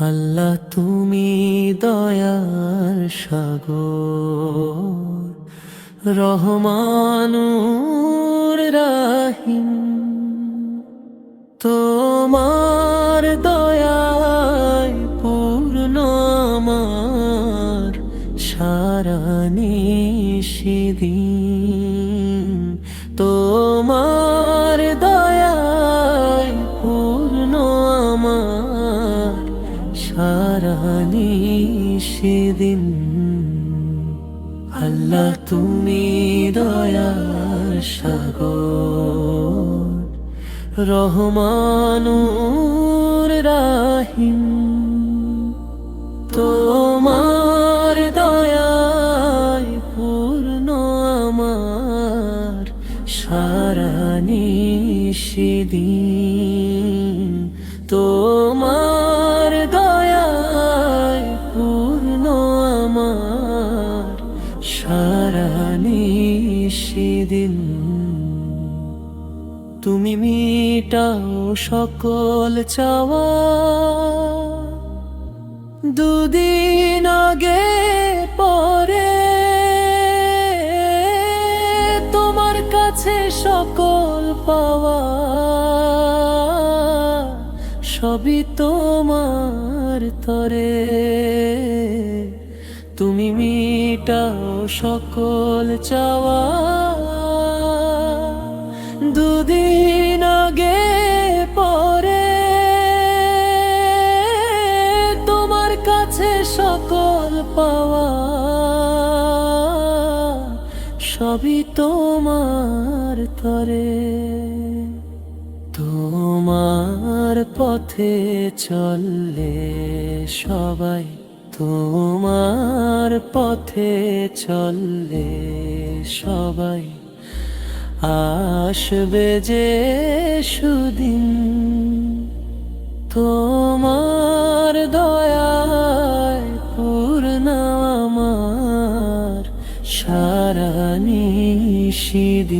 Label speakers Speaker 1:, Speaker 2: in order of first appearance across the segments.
Speaker 1: আল্লাহ তুমি দয়ার সাগর, রহমানুর রাহিম। তোমার দয়ায় পূর্ণ আমার সারা নিশিদিন। তোমার দয়ায় পূর্ণ আমার সারা নিশিদিন। আল্লাহ তুমি দয়ার সাগর, রহমানুর রাহিম। তোমার দয়ায় পূর্ণ আমার সারা নিশিদিন। তোমার দয়ায় পূর্ণ আমার সারা নিশিদিন। তুমি মিটাও সকল চাওয়া, দুদিন আগে পরে তোমার কাছে সকল পাওয়া, সবই তোমার তরে। তুমি মিটাও সকল চাওয়া, দুদিন আগে পরে তোমার কাছে সকল পাওয়া, সবই তোমার তরে। তোমার পথে চললে সবাই, তোমার পথে চললে সবাই, আসবে যে সুদিন। তোমার দয়ায় পূর্ণ আমার সারা নিশিদিন।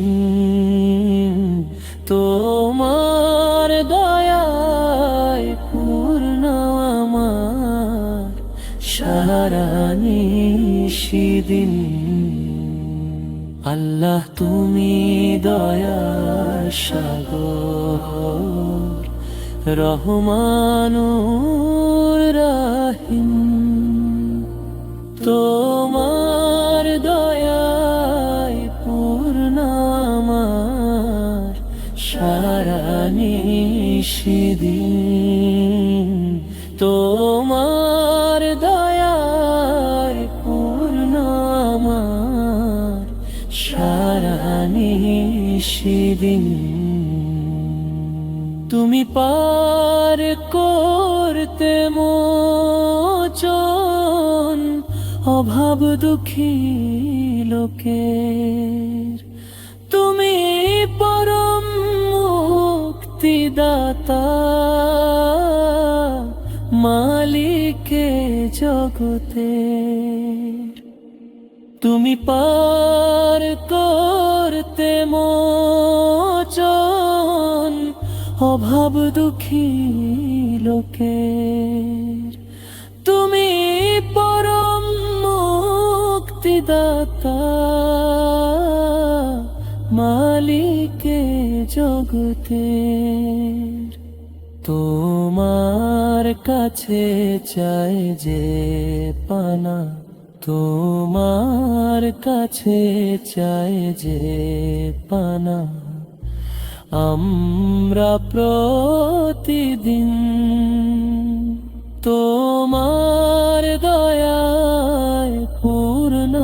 Speaker 1: তোমার দয়ায় পূর্ণ আমার সারা নিশিদিন। আল্লাহ তুমি দয়ার সাগর, রহমানুর রাহিম। তোমার দয়ায় পূর্ণ আমার সারা নিশিদিন। তোমার দয়ায় পূর্ণ আমার সারা নিশিদিন। তুমি পার করতে মোচন অভাব দুঃখী লোকের। তুমি পরম মুক্তিদাতা, মালিকে জগতের। তুমি পার করতে মোচন অভাব দুঃখী লোকের। তুমি পরম মুক্তিদাতা, মালিকে জগতের। তোমার কাছে চাই যে পানা, তোমার কাছে চাই যে পানা, আমরা প্রতিদিন। তোমার দয়ায় পূর্ণ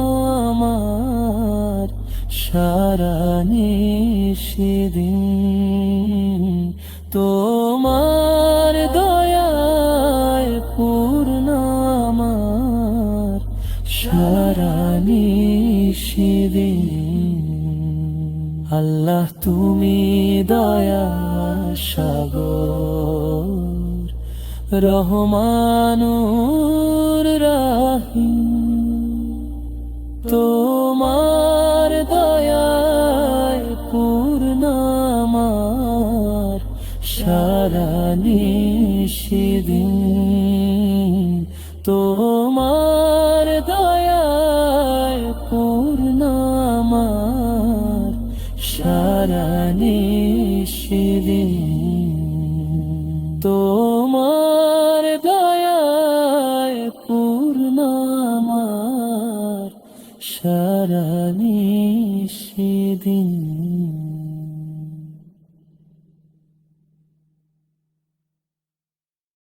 Speaker 1: আমার সারা নিশিদিন। তোমার দয়ায় পূর্ণ আমার সারা নিশিদিন। আল্লাহ তুমি দয়ার সাগর, রহমানুর রাহিম। তোমার দয়ায় পূর্ণ আমার সারা নিশিদিন। তোমার দয়ায় পূর্ণ আমার সারা নিশিদিন। তোমার দয়ায় পূর্ণ আমার সারা নিশিদিন।